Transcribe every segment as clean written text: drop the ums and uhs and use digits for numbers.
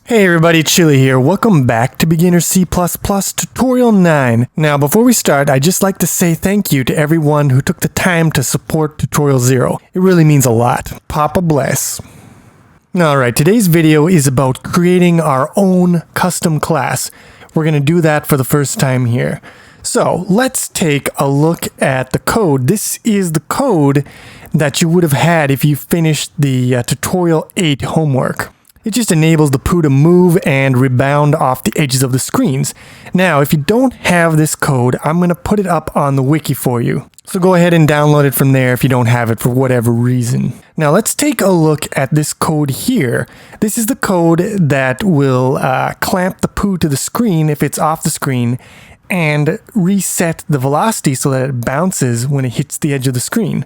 Hey everybody, Chili here. Welcome back to Beginner C++ Tutorial 9. Now, before we start, I'd just like to say thank you to everyone who took the time to support Tutorial 0. It really means a lot. Papa bless. Alright, today's video is about creating our own custom class. We're going to do that for the first time here. So, let's take a look at the code. This is the code that you would have had if you finished the Tutorial 8 homework. It just enables the poo to move and rebound off the edges of the screens. Now, if you don't have this code, I'm going to put it up on the wiki for you. So go ahead and download it from there if you don't have it for whatever reason. Now let's take a look at this code here. This is the code that will clamp the poo to the screen if it's off the screen and reset the velocity so that it bounces when it hits the edge of the screen.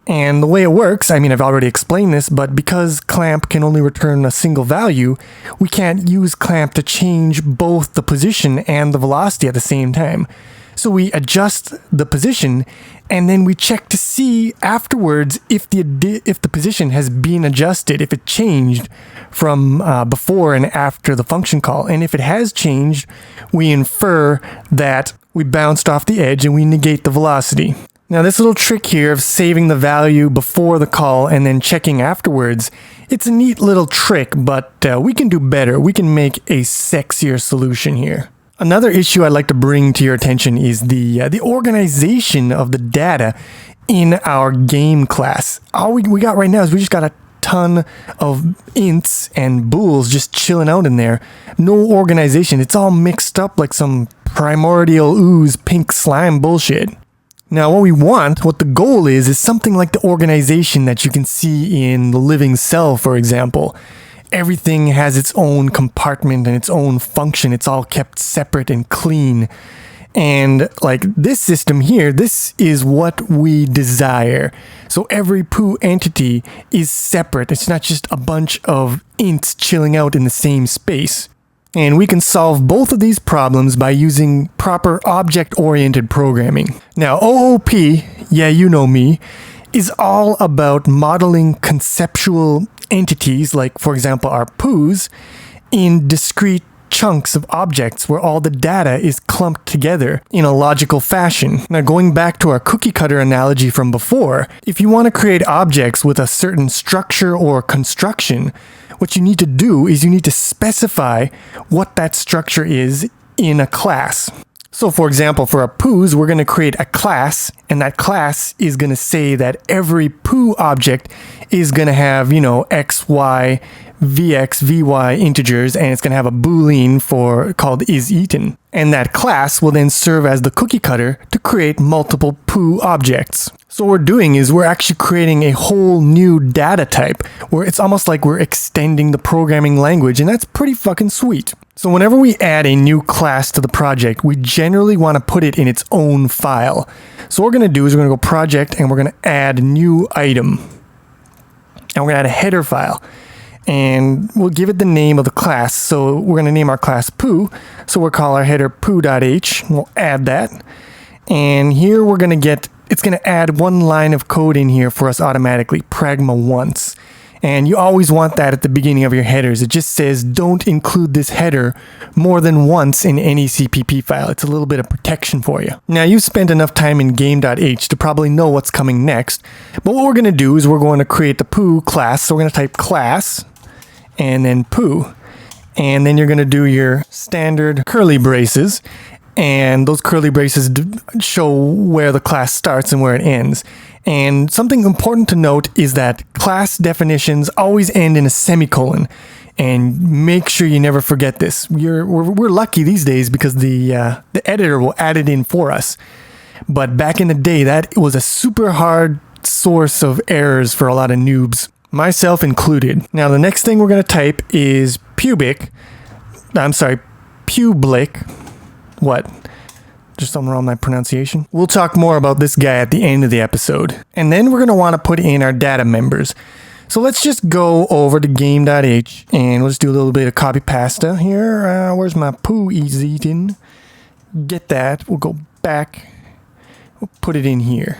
And the way it works, I mean, I've already explained this, but because clamp can only return a single value, we can't use clamp to change both the position and the velocity at the same time. So we adjust the position, and then we check to see afterwards if the position has been adjusted, if it changed from before and after the function call. And if it has changed, we infer that we bounced off the edge and we negate the velocity. Now this little trick here of saving the value before the call and then checking afterwards, it's a neat little trick, but we can do better. We can make a sexier solution here. Another issue I'd like to bring to your attention is the organization of the data in our game class. All we got right now is we just got a ton of ints and bools just chilling out in there. No organization. It's all mixed up like some primordial ooze pink slime bullshit. Now what the goal is something like the organization that you can see in the living cell, for example. Everything has its own compartment and its own function. It's all kept separate and clean. And like this system here, this is what we desire. So every poo entity is separate. It's not just a bunch of ints chilling out in the same space. And we can solve both of these problems by using proper object-oriented programming. Now, OOP, yeah, you know me, is all about modeling conceptual entities, like, for example, our poos, in discrete chunks of objects where all the data is clumped together in a logical fashion. Now, going back to our cookie cutter analogy from before, if you want to create objects with a certain structure or construction, what you need to do is you need to specify what that structure is in a class. So for example, for our poos, we're going to create a class, and that class is going to say that every poo object is going to have, x, y, vx, vy integers, and it's going to have a boolean called isEaten. And that class will then serve as the cookie cutter to create multiple poo objects. So what we're doing is we're actually creating a whole new data type where it's almost like we're extending the programming language, and that's pretty fucking sweet. So whenever we add a new class to the project, we generally want to put it in its own file. So what we're going to do is we're going to go project and we're going to add new item. And we're going to add a header file. And we'll give it the name of the class. So we're going to name our class poo. So we'll call our header poo.h. We'll add that. And here we're going to it's going to add one line of code in here for us automatically, pragma once. And you always want that at the beginning of your headers. It just says don't include this header more than once in any CPP file. It's a little bit of protection for you. Now you've spent enough time in game.h to probably know what's coming next. But what we're going to do is we're going to create the poo class. So we're going to type class and then poo. And then you're going to do your standard curly braces. And those curly braces show where the class starts and where it ends. And something important to note is that class definitions always end in a semicolon. And make sure you never forget this. We're lucky these days because the editor will add it in for us. But back in the day, that was a super hard source of errors for a lot of noobs, myself included. Now the next thing we're going to type is public. What? Just something wrong with my pronunciation. We'll talk more about this guy at the end of the episode. And then we're going to want to put in our data members. So let's just go over to game.h and we'll just do a little bit of copy pasta here. Where's my poo isEaten? Get that. We'll go back. We'll put it in here.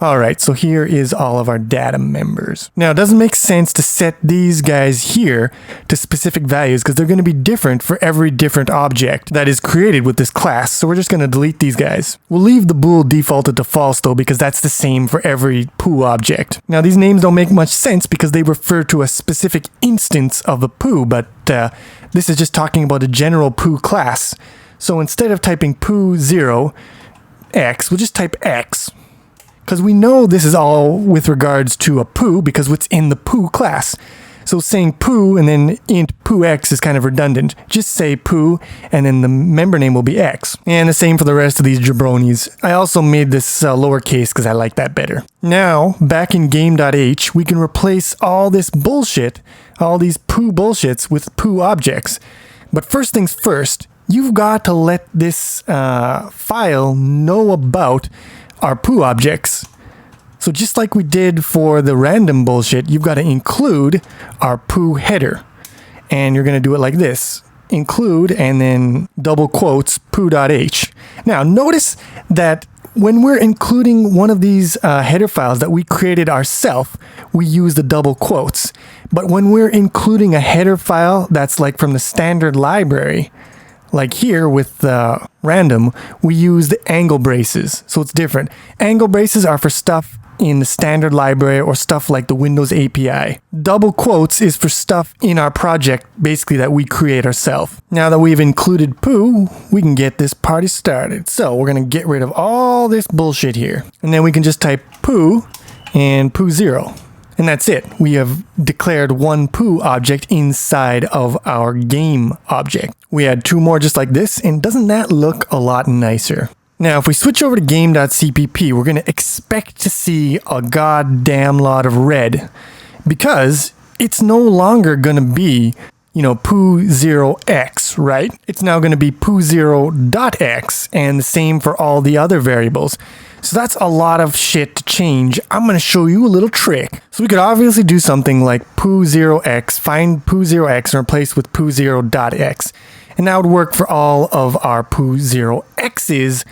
Alright, so here is all of our data members. Now, it doesn't make sense to set these guys here to specific values because they're going to be different for every different object that is created with this class. So we're just going to delete these guys. We'll leave the bool defaulted to false though because that's the same for every poo object. Now, these names don't make much sense because they refer to a specific instance of the poo, but this is just talking about a general poo class. So instead of typing poo0 x, we'll just type x. Because we know this is all with regards to a poo because it's in the poo class. So saying poo and then int poo x is kind of redundant. Just say poo and then the member name will be x. And the same for the rest of these jabronis. I also made this lowercase because I like that better. Now, back in game.h, we can replace all this bullshit, all these poo bullshits with poo objects. But first things first, you've got to let this file know about our poo objects. So just like we did for the random bullshit, you've got to include our poo header. And you're going to do it like this. Include and then double quotes poo.h. Now notice that when we're including one of these header files that we created ourselves, we use the double quotes. But when we're including a header file that's like from the standard library, like here with random, we use the angle braces, so it's different. Angle braces are for stuff in the standard library or stuff like the Windows API. Double quotes is for stuff in our project, basically that we create ourselves. Now that we've included poo, we can get this party started. So we're going to get rid of all this bullshit here. And then we can just type poo and poo0. And that's it. We have declared one poo object inside of our game object. We had two more just like this, and doesn't that look a lot nicer? Now, if we switch over to game.cpp, we're going to expect to see a goddamn lot of red because it's no longer going to be, poo0x, right? It's now going to be poo0.x, and the same for all the other variables. So that's a lot of shit to change. I'm going to show you a little trick. So we could obviously do something like poo0x, find poo0x and replace with poo0.x. And that would work for all of our poo0x's,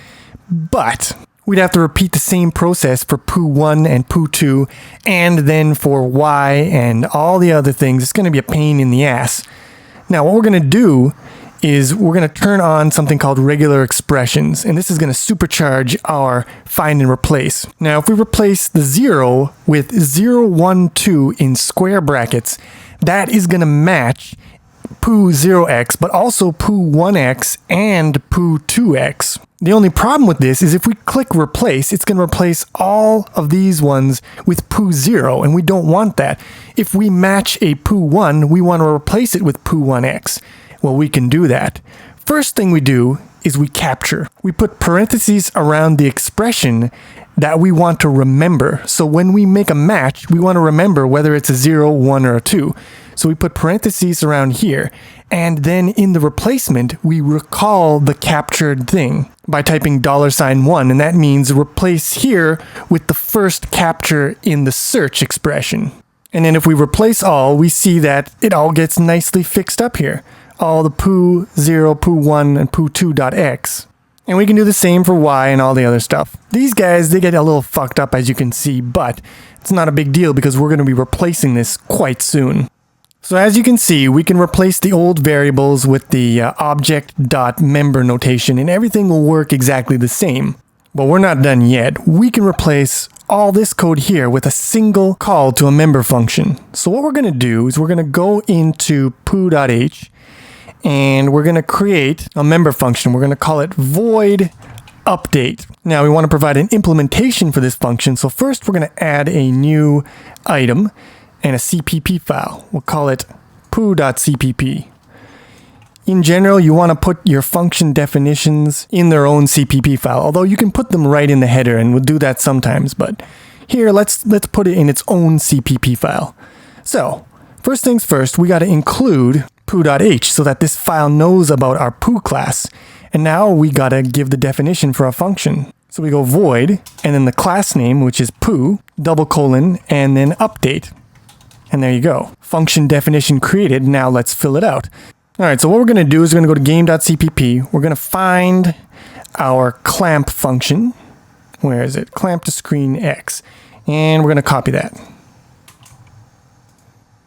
but we'd have to repeat the same process for poo1 and poo2, and then for y and all the other things. It's going to be a pain in the ass. Now what we're going to do is we're going to turn on something called regular expressions, and this is going to supercharge our find and replace. Now, if we replace the 0 with 0, 1, 2 in square brackets, that is going to match poo0x, but also poo1x and poo2x. The only problem with this is if we click replace, it's going to replace all of these ones with poo0, and we don't want that. If we match a poo1, we want to replace it with poo1x. Well, we can do that. First thing we do is we capture. We put parentheses around the expression that we want to remember. So when we make a match, we want to remember whether it's a 0, 1, or a 2. So we put parentheses around here. And then in the replacement, we recall the captured thing by typing $1, and that means replace here with the first capture in the search expression. And then if we replace all, we see that it all gets nicely fixed up here. All the poo0, poo1, and poo2.x. And we can do the same for y and all the other stuff. These guys, they get a little fucked up as you can see, but it's not a big deal because we're going to be replacing this quite soon. So as you can see, we can replace the old variables with the object.member notation, and everything will work exactly the same. But we're not done yet. We can replace all this code here with a single call to a member function. So what we're going to do is we're going to go into poo.h, and we're going to create a member function. We're going to call it void update. Now we want to provide an implementation for this function. So first we're going to add a new item and a CPP file. We'll call it poo.cpp. In general, you want to put your function definitions in their own CPP file, although you can put them right in the header, and we'll do that sometimes. But here, let's put it in its own CPP file. So first things first, we got to include poo.h so that this file knows about our poo class. And now we got to give the definition for our function. So we go void, and then the class name, which is poo, :, and then update. And there you go. Function definition created. Now let's fill it out. All right, so what we're going to do is we're going to go to game.cpp. We're going to find our clamp function, Where is it? Clamp to screen X. And we're going to copy that.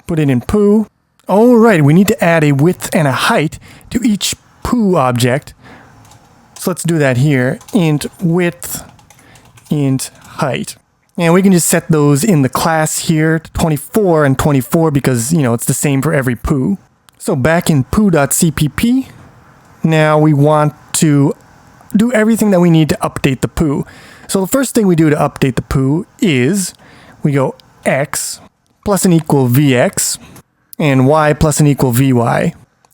Put it in poo. Oh, right, we need to add a width and a height to each poo object. So let's do that here. Int width, int height. And we can just set those in the class here to 24 and 24 because, it's the same for every poo. So back in poo.cpp, now we want to do everything that we need to update the poo. So the first thing we do to update the poo is we go x plus and equal vx and y plus and equal vy.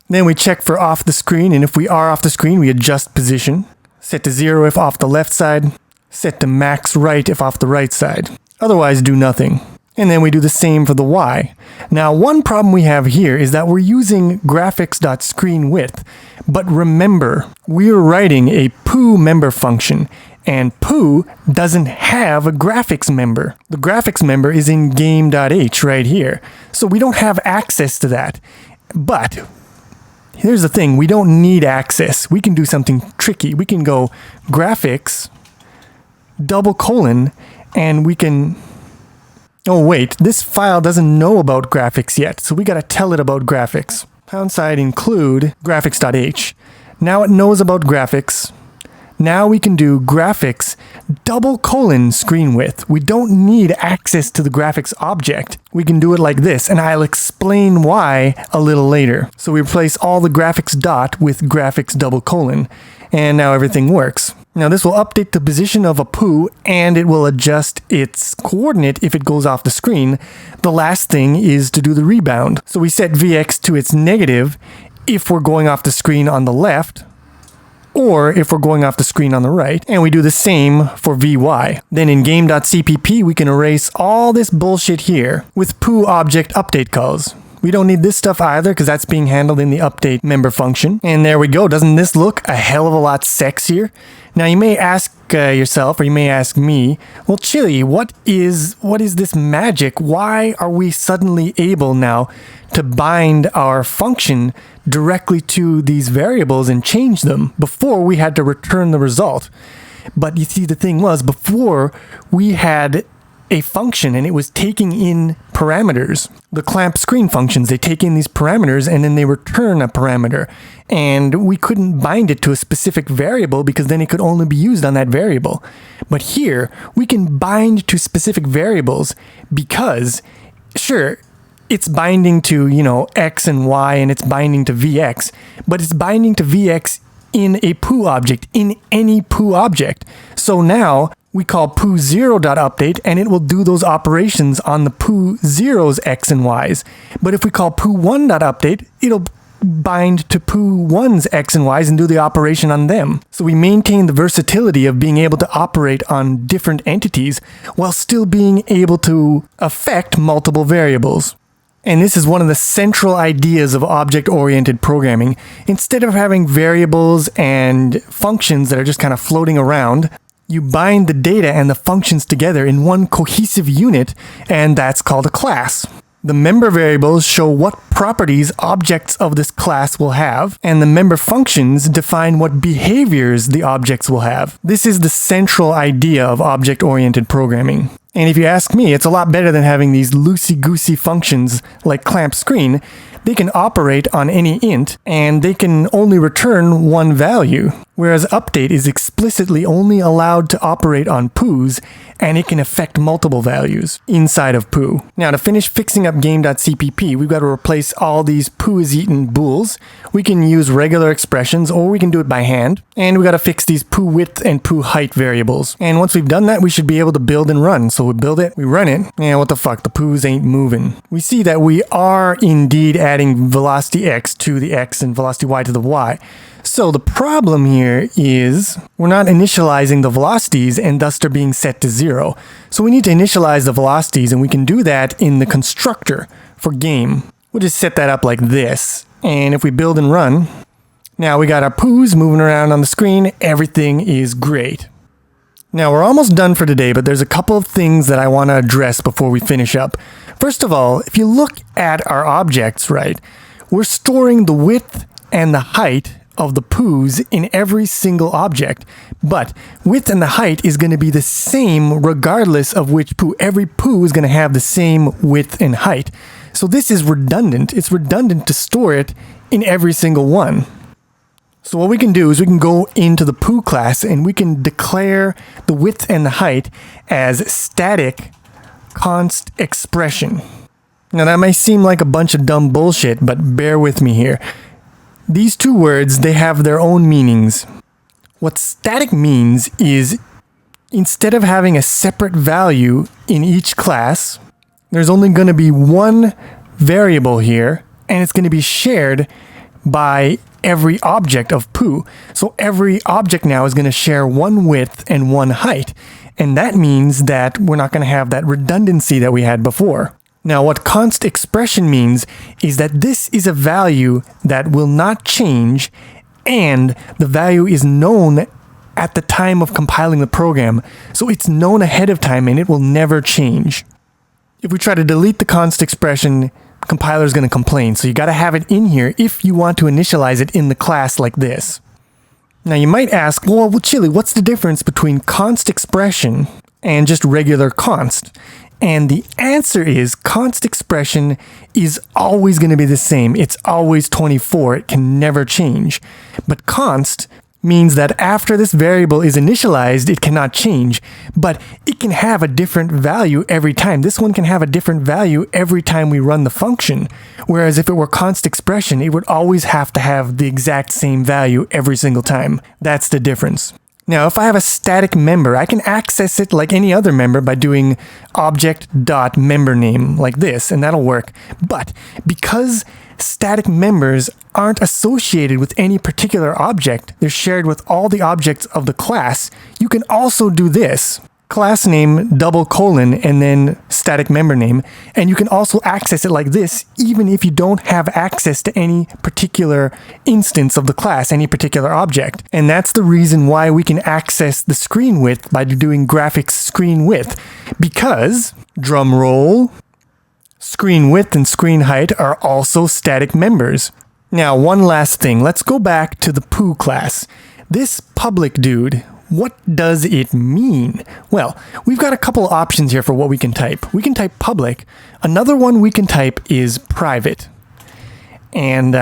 Then we check for off the screen, and if we are off the screen, we adjust position. Set to 0 if off the left side. Set to max right if off the right side. Otherwise, do nothing. And then we do the same for the y. Now, one problem we have here is that we're using graphics.screenWidth. But remember, we're writing a poo member function, and poo doesn't have a graphics member. The graphics member is in game.h right here. So we don't have access to that. But here's the thing, we don't need access. We can do something tricky. We can go graphics, : and we can... Oh wait, this file doesn't know about graphics yet, so we gotta tell it about graphics. # include graphics.h. Now it knows about graphics. Now we can do graphics : screen width. We don't need access to the graphics object. We can do it like this, and I'll explain why a little later. So we replace all the graphics dot with graphics : and now everything works. Now this will update the position of a poo, and it will adjust its coordinate if it goes off the screen. The last thing is to do the rebound. So we set vx to its negative if we're going off the screen on the left, or if we're going off the screen on the right, and we do the same for vy. Then in game.cpp, we can erase all this bullshit here with poo object update calls. We don't need this stuff either because that's being handled in the update member function. And there we go. Doesn't this look a hell of a lot sexier? Now you may ask yourself, or you may ask me, well, Chili, what is this magic? Why are we suddenly able now to bind our function directly to these variables and change them? Before we had to return the result. But you see, the thing was, before we had a function and it was taking in parameters. The clamp screen functions, they take in these parameters and then they return a parameter. And we couldn't bind it to a specific variable because then it could only be used on that variable. But here, we can bind to specific variables because, sure, it's binding to, x and y, and it's binding to vx, but it's binding to vx in a poo object, in any poo object. So now we call poo0.update, and it will do those operations on the poo0's x and y's. But if we call poo1.update, it'll bind to poo1's x and y's and do the operation on them. So we maintain the versatility of being able to operate on different entities while still being able to affect multiple variables. And this is one of the central ideas of object-oriented programming. Instead of having variables and functions that are just kind of floating around, you bind the data and the functions together in one cohesive unit, and that's called a class. The member variables show what properties objects of this class will have, and the member functions define what behaviors the objects will have. This is the central idea of object-oriented programming. And if you ask me, it's a lot better than having these loosey-goosey functions like clamp screen. They can operate on any int, and they can only return one value, whereas update is explicitly only allowed to operate on poos, and it can affect multiple values inside of poo. Now, to finish fixing up game.cpp, we've got to replace all these poo is eaten bools. We can use regular expressions, or we can do it by hand, and we got to fix these poo width and poo height variables. And once we've done that, we should be able to build and run. So we build it, we run it, and what the fuck, the poos ain't moving. We see that we are indeed adding velocity x to the x and velocity y to the y. So the problem here is we're not initializing the velocities, and thus they're being set to 0. So we need to initialize the velocities, and we can do that in the constructor for game. We'll just set that up like this. And if we build and run, now we got our poos moving around on the screen. Everything is great. Now we're almost done for today, but there's a couple of things that I want to address before we finish up. First of all, if you look at our objects, right, we're storing the width and the height of the poos in every single object, but width and the height is going to be the same regardless of which poo. Every poo is going to have the same width and height. So this is redundant. It's redundant to store it in every single one. So what we can do is we can go into the poo class and we can declare the width and the height as static const expression. Now that may seem like a bunch of dumb bullshit, but bear with me here. These two words, they have their own meanings. What static means is instead of having a separate value in each class, there's only going to be one variable here, and it's going to be shared by every object of poo. So every object now is going to share one width and one height. And that means that we're not going to have that redundancy that we had before. Now, what const expression means is that this is a value that will not change, and the value is known at the time of compiling the program. So it's known ahead of time and it will never change. If we try to delete the const expression, compiler is going to complain. So you got to have it in here if you want to initialize it in the class like this. Now you might ask, well, Chili, what's the difference between const expression and just regular const? And the answer is const expression is always going to be the same. It's always 24. It can never change. But const means that after this variable is initialized, it cannot change, but it can have a different value every time. This one can have a different value every time we run the function. Whereas if it were const expression, it would always have to have the exact same value every single time. That's the difference. Now, if I have a static member, I can access it like any other member by doing object.memberName like this, and that'll work. But because static members aren't associated with any particular object, they're shared with all the objects of the class, you can also do this. Class name :, and then static member name, and you can also access it like this even if you don't have access to any particular instance of the class, any particular object. And that's the reason why we can access the screen width by doing graphics screen width, because, drum roll, screen width and screen height are also static members. Now, one last thing, let's go back to the poo class. This public dude, what does it mean? Well, we've got a couple options here for what we can type. We can type public. Another one we can type is private. And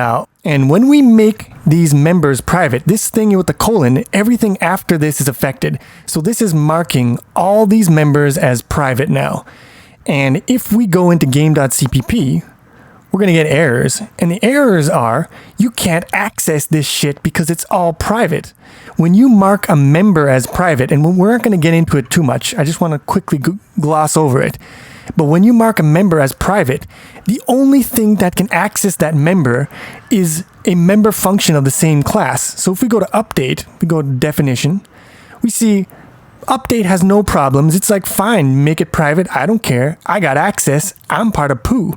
when we make these members private, this thing with the colon, everything after this is affected. So this is marking all these members as private now. And if we go into game.cpp, we're going to get errors. And the errors are, you can't access this shit because it's all private. When you mark a member as private, and we're not going to get into it too much, I just want to quickly gloss over it. But when you mark a member as private, the only thing that can access that member is a member function of the same class. So if we go to update, we go to definition, we see update has no problems. It's like, fine, make it private. I don't care. I got access. I'm part of poo.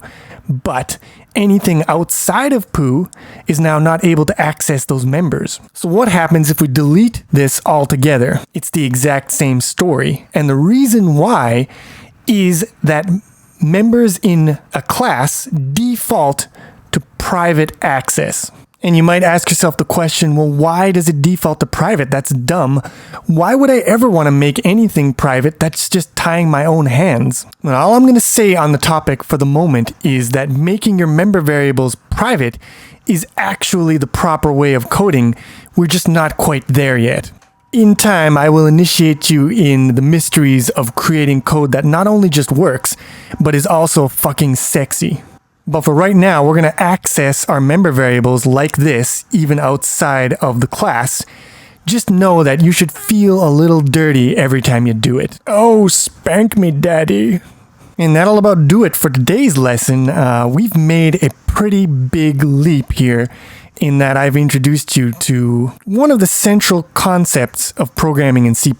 But anything outside of poo is now not able to access those members. So what happens if we delete this altogether? It's the exact same story. And the reason why is that members in a class default to private access. And you might ask yourself the question, well, why does it default to private? That's dumb. Why would I ever want to make anything private? That's just tying my own hands. And all I'm going to say on the topic for the moment is that making your member variables private is actually the proper way of coding. We're just not quite there yet. In time, I will initiate you in the mysteries of creating code that not only just works, but is also fucking sexy. But for right now, we're going to access our member variables like this, even outside of the class. Just know that you should feel a little dirty every time you do it. Oh, spank me, daddy. And that'll about do it for today's lesson. We've made a pretty big leap here in that I've introduced you to one of the central concepts of programming in C++.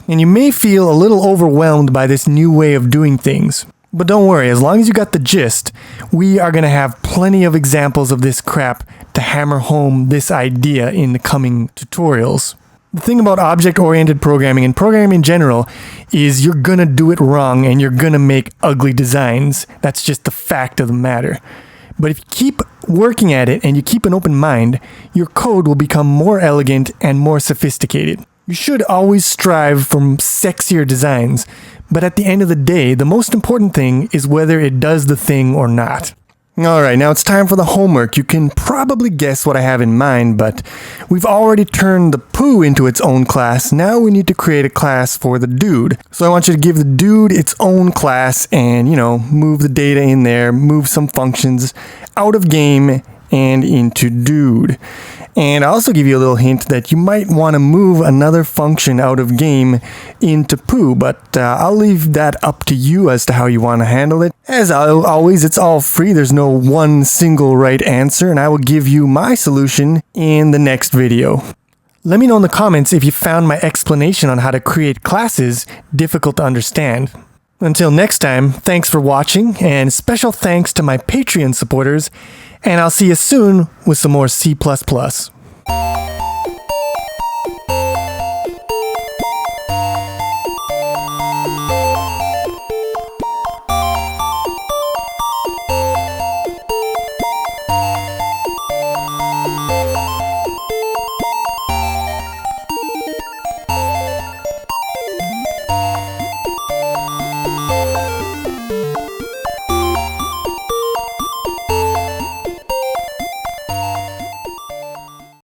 And you may feel a little overwhelmed by this new way of doing things. But don't worry, as long as you got the gist, we are going to have plenty of examples of this crap to hammer home this idea in the coming tutorials. The thing about object-oriented programming and programming in general is you're going to do it wrong and you're going to make ugly designs. That's just the fact of the matter. But if you keep working at it and you keep an open mind, your code will become more elegant and more sophisticated. You should always strive for sexier designs, but at the end of the day, the most important thing is whether it does the thing or not. Alright, now it's time for the homework. You can probably guess what I have in mind, but we've already turned the poo into its own class. Now we need to create a class for the dude. So I want you to give the dude its own class and, move the data in there, move some functions out of game and into dude. And I'll also give you a little hint that you might want to move another function out of game into poo, but I'll leave that up to you as to how you want to handle it. As always, it's all free. There's no one single right answer, and I will give you my solution in the next video. Let me know in the comments if you found my explanation on how to create classes difficult to understand. Until next time, thanks for watching, and special thanks to my Patreon supporters, and I'll see you soon with some more C++.